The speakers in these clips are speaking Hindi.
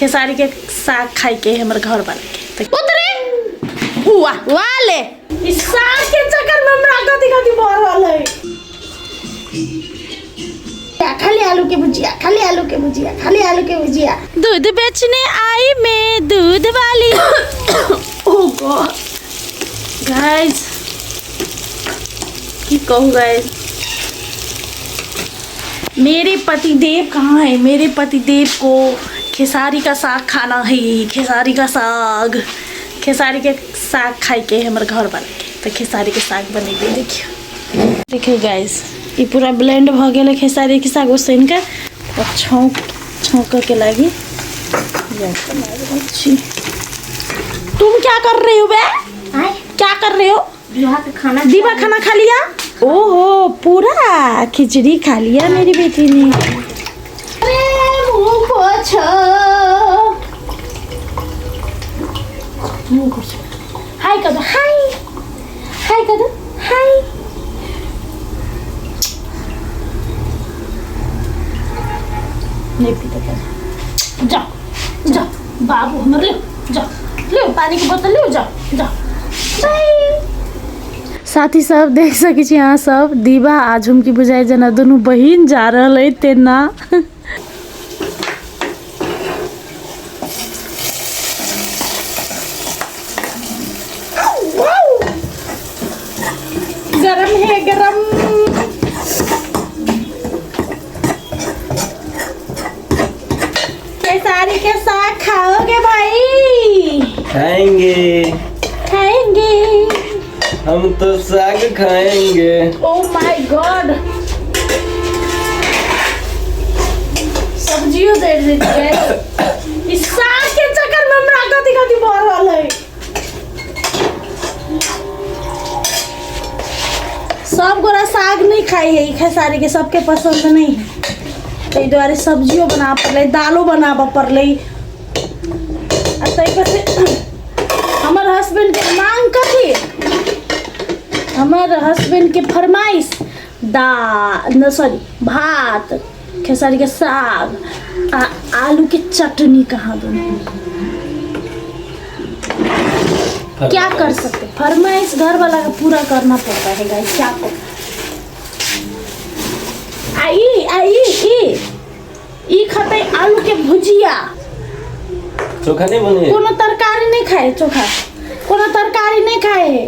खेसारी के साग खाई के हमर घर वाले के उतरे हुआ वाले इस साग के चक्कर में हमरा कथी बढ़ रहल है। खाली आलू के भुजिया, खाली आलू के भुजिया, खाली आलू के भुजिया। दूध बेचने आई मैं दूध वाली। ओह गॉड गाइस की कहूँ गाइस, मेरे पतिदेव कहाँ है? मेरे पतिदेव को खेसारी का साग खाना है। खेसारी का साग, खेसारी के साग खाई के हमर घर वाले के तो खेसारी के साग बनेगी। देखिए गाइस ये पूरा ब्लेंड भ गया खेसारी के साग उसैन के और छौंक के लगी। तुम क्या कर रहे हो बे? क्या कर रहे हो? दीवा खाना खा लिया? ओहो पूरा खिचड़ी खा लिया मेरी बेटी ने। हाय कर दो, हाय हाय कर दो, हाय। नहीं पीते क्या? जाओ जाओ बाबू हमर ले जाओ, ले पानी की बोतल ले जाओ जाओ। साथी सब देख सके छी यहाँ सब दीवा आ झुमकी बुझाई जना दोनों बहिन जा रहा है तेना। गरम है गरम। खेसारी के साग खाओगे भाई? खाएंगे खाएंगे हम तो साग खाएंगे। ओह माय गॉड सब्जियों दे देती है। इस साग के चक्कर में हमरा कथी बढ़ रहल है। सब गोरा साग नहीं खाई है खेसारी के, सबके पसंद नहीं है ताहि दुआरे सब्जियों बना पड़े, दालो बनाबा पड़े। हमर हस्बैंड के मांग कथी, हमर हस्बैंड के फरमाइश भात, खेसारी के साग, आलू के चटनी। कहाँ दो क्या कर सकते, फरमाइश घर वाला का पूरा करना पड़ता है गाइस। क्या कर आई खाते आलू के भुजिया, चोखा नहीं बने, कोनो तरकारी नहीं खाए, चोखा कोनो तरकारी नहीं खाए,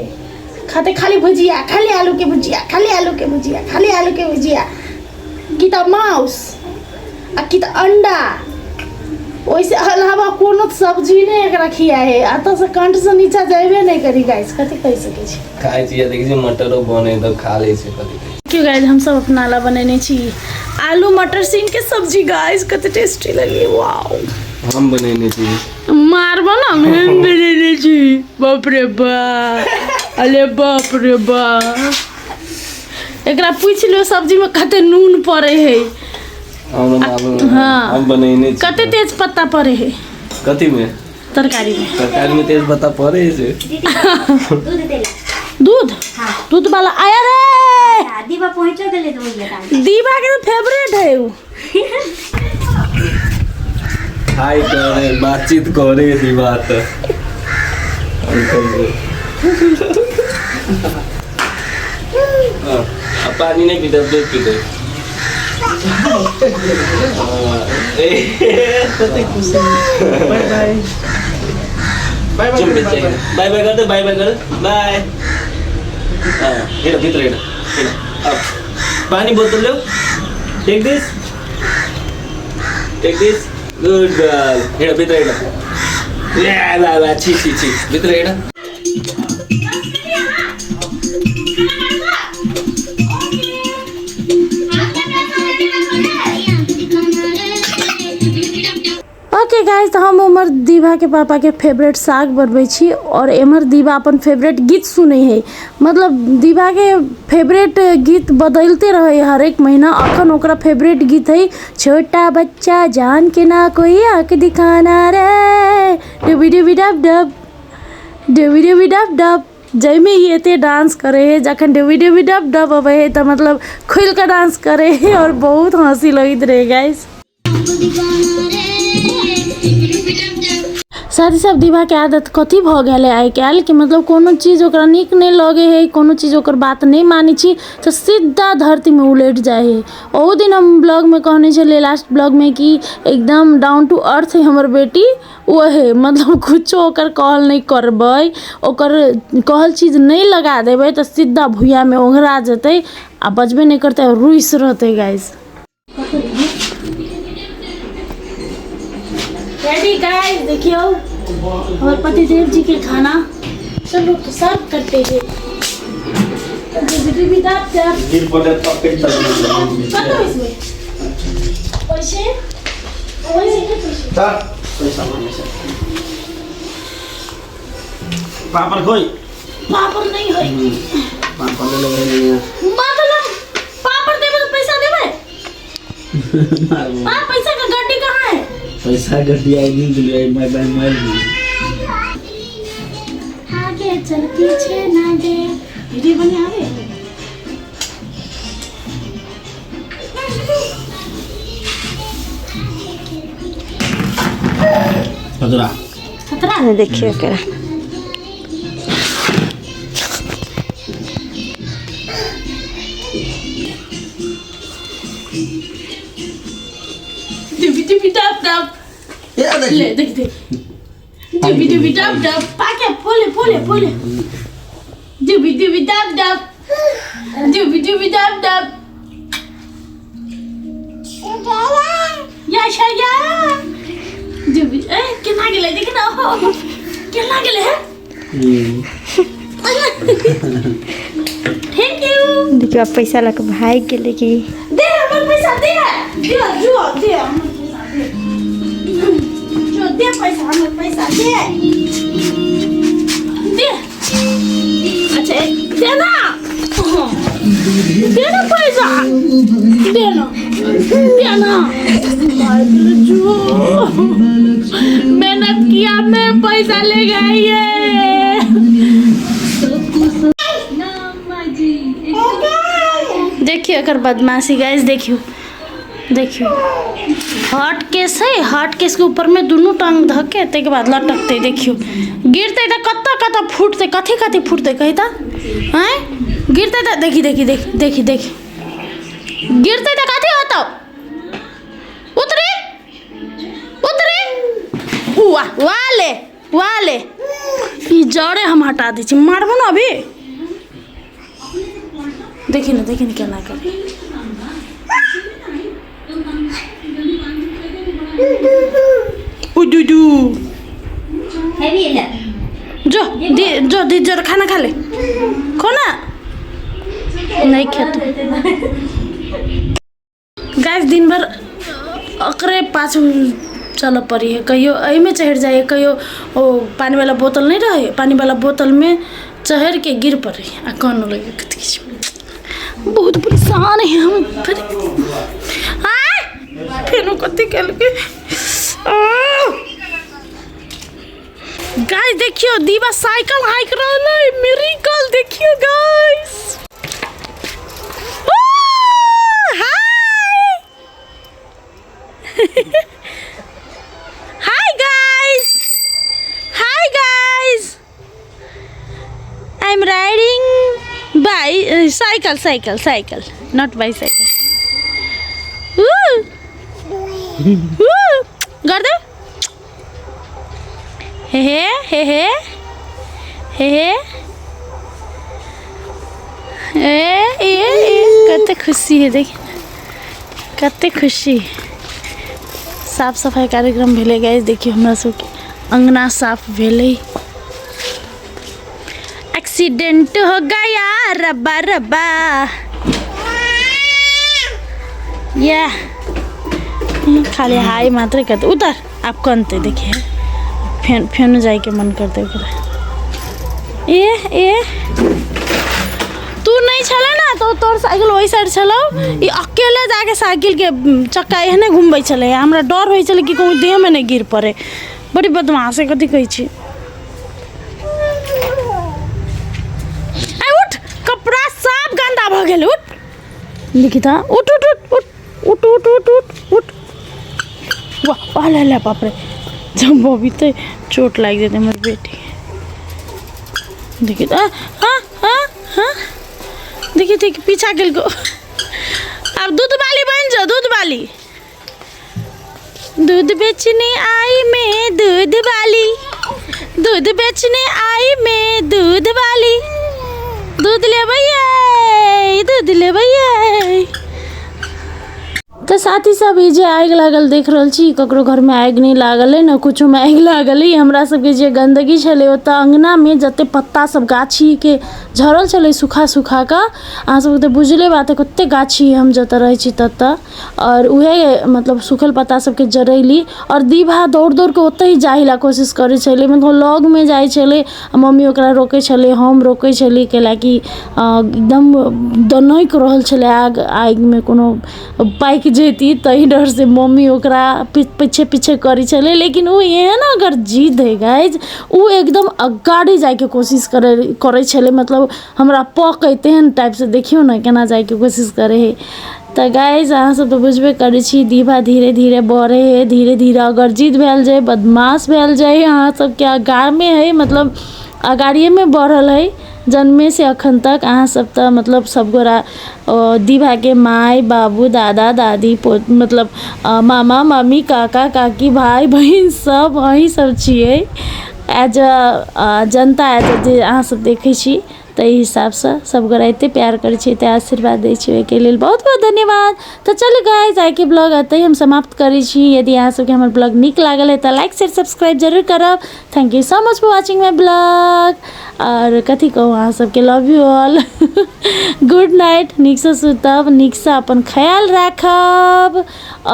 खाते खाली भुजिया, खाली आलू के भुजिया, खाली आलू के भुजिया, खाली आलू के भुजिया। कि त मांस आ कि त अंडा, वैसे अलावा कोनो सब्जी नहीं एकरा खिया है। अत से कंठ से नीचा जाबे नहीं करी गाइस। कथी कह सके छी खाए छी देखि छी मटरो बने तो खा ले छी। कथी क्यों गाइस हम सब अपना ला बनेने छी आलू मटर सीन के सब्जी गाइस, कते टेस्टी लगी। वाओ हम बनेने छी मारबो ना हम बनेने छी। बाप रे बाप, अरे बाप रे बाप। एकरा पूछ लो सब्जी में कते नून पड़े है। हाँ हम बनेने छी। कते तेज पत्ता पड़े है? कथी में? तरकारी में। तरकारी में तेज पत्ता पड़े है। दूध? हाँ। दूध वाला आया रे। दीवा पहुंचो गेले तो दीवा के तो फेवरेट है वो। हाय करे बातचीत करे दीवा तो पानी नहीं पीते, दूध पीते। बाय बाय कर दे, बाय बाय कर बाय। भीतर पानी बोतल लो। Take this good girl. भीतर छी छी छी भीतर। ओके गाइस तो हम उमर दीवा के पापा के फेवरेट साग बनबै छी और एमर दीवा अपन फेवरेट गीत सुने है। मतलब दीवा के फेवरेट गीत बदलते रहे हर एक महीना। अखन ओकरा फेवरेट गीत है छोटा बच्चा जान के ना कोई आँख दिखाना रे, डुबी डुबी डब डब, डुबी डुबी डब डब। जैमे ही एते डांस करे है, जखन डुबी डुबी डब डब अबे है तो मतलब खुल कर डांस करे है और बहुत हंसी लगित रहे गाइस। साथ ही साथ दीवा के आदत कथी भ गेल आइ काल्हि कि मतलब कोनो चीज ओकरा नीक नहीं लगे है, कोनो चीज ओकर बात नहीं मानी छी तो सीधा धरती में उलट जाए है। ओहो दिन हम ब्लॉग में कहने चले लास्ट ब्लॉग में कि एकदम डाउन टू अर्थ है हमर बेटी, वो है मतलब कुछ ओकर कहल नहीं करबै, ओकर कहल चीज नहीं लगा देबै तो सीधा भुइया में ओंघरा जतै आ बजबे नहीं करते, रुइस रहते गाइस। रेडी गाइस, देखियो और पतिदेव जी के खाना चलो तो सर्व करते हैं। गिर पड़े तो पेट पैसे पैसा मांगे से पापड़ कोई पापड़ नहीं है, पापड़ ले ले मतलब पापड़ देबे तो पैसा देबे। हां पैसा का गड्डी कहां है? पैसा गड्डी आई नहीं दिले मैं मोबाइल में आगे चल पीछे ना दे वीडियो बने आवे। खतरा देखिए क्या डिबी डब ले देख डिबी डब पाके पोले डिबी डब या शाया डिबी कितना गेले देख ना कितना गेले थैंक यू। देखिए आप पैसा लग भाई के लेके दे हमर पैसा दे जो दे हमर पैसा दे जो दे पैसा हमर पैसा दे अच्छा दे ना पैसा दे ना जो मेहनत किया मैं पैसा ले गई देखियो एकर बदमाशी गाइस, देखियो हॉट केस है, हॉट केस के ऊपर में दोनों टांग धके ते के बाद लटकते, देखियो गिरते त कत्ता फूटते, कथी फूटते कहिता हैं गिरते त देखी गिरते त कथी होता उतरे वाले ई जड़े हम हटा दी छी, मारबो ना अभी। देखी ना क्या ना करे उदुदू जो जरा खाना खा ले, खोना नहीं खेते गाइस। दिन भर अकरे पाछू चल पड़ी है, कहियो एही में चढ़ जाए, कहियो ओ पानी वाला बोतल नहीं रहे, पानी वाला बोतल में चढ़ के गिर पड़े आ कौन लगे बहुत परेशान है हम। फिर कथी कल के गाइस देखियो दीवा साइकिल हाइक रहा है, मेरी कल देखियो guys. Hi guys, I'm riding cycle, not bicycle. कर दे हे कते खुशी है, देख कते खुशी। साफ सफाई कार्यक्रम भेले गाइस, देखियो हमरा सबके अंगना साफ भेले। एक्सीडेंट हो गया रब्बा या खाली हाई मात्र करते उतर आप कनते देखिए फेन जाए के मन करते ए तू नहीं चला ना तो तोर साइकिल वही साइड चलो, ये अकेले जाके साइकिल के चक्का एहने घूमबे चले, हमरा डर होई चले कि कहूँ देह में नहीं गिर पड़े। बड़ी बदमाश है, कथी कही छी। उठ कपड़ा सब गंदा भ गेल, उठ लिखिता उठ उठ उठ उठ उठ उठ उठ उठ उठ वाह ले बाप रे जब अभी तो चोट लग जाते हमारे बेटी देखिए हाँ हाँ हाँ देखिए देखिए पीछा गेल को अब दूध वाली बन जाओ दूध वाली दूध बेचने आई मैं दूध वाली दूध बेचने आई मैं दूध वाली दूध ले भैया दूध ले भैया। तो साथ ही सब जे आगि लागल देख रहल छी ककरो घर में आगि नहीं लागल है ना कुछ में आगि लागल है हमरा सबके जे गंदगी छले ओतऽ अंगना में जते पत्ता सब गाछी के झड़ल छले सूखा सूखा का अहाँ सब तो बुझले बात है कते गाछी हम जतऽ रहे छी ततऽ और उहे मतलब सूखल पत्ता सबके जरैली और दीभा दौड़ दौड़ के ओतऽ ही जाहिला कोशिश करे छले मतलब लग में जाय छले मम्मी ओकरा रोके छले हम रोके छली कैलाकि एकदम दनैक रहल छले आगि में कोनो पाइक जेती तही डर से मम्मी ओकरा पीछे पीछे करी चले लेकिन वो ये है ना अगर जिद है गाइज वो एकदम अगाड़ी जाके कोशिश करे छले मतलब हमरा पक तेहन टाइप से देखियो ना केना जाके कोशिश करे है। तो गाइज अहाँ सब तो बुझबे करे छी दीभा धीरे धीरे बढ़े है धीरे धीरे अगर जिद भेल जाए बदमाश भेल जाए अहाँ सबके आगार में है मतलब अगाड़िए में बढ़ल है जन्मे से अखन तक अहाँ सब तो मतलब सब गोरा दीभा के माय बाबू दादा दादी मतलब मामा मामी काका काकी भाई बहन सब अहीं सब छिए एज अ जनता एज जे अहाँ सब देखै छी ताहि हिसाब से सब गोरा एते प्यार करे छी एते आशीर्वाद दै छी ओके लेल बहुत बहुत धन्यवाद। तो चलो गाइज आइ के ब्लॉग एते हम समाप्त करै छी यदि अहाँ सबके हमर ब्लॉग नीक लागल है तो लाइक शेयर सब्सक्राइब जरूर करब। Thank you so much for watching my blog और कथी कहूँ अहाँ सबके love you all good night नीक से सुतब नीक से अपन ख्याल राखब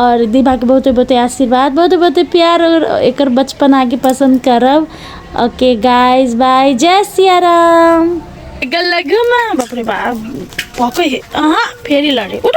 और दीभा के बहुते बहुते आशीर्वाद बहुते बहुते प्यार और एकर बचपन आगे पसंद करब। ओके गाइज बाय जय सिया राम गल्ला घुमा बाप रे बाप पकै है फेरि लडे उठ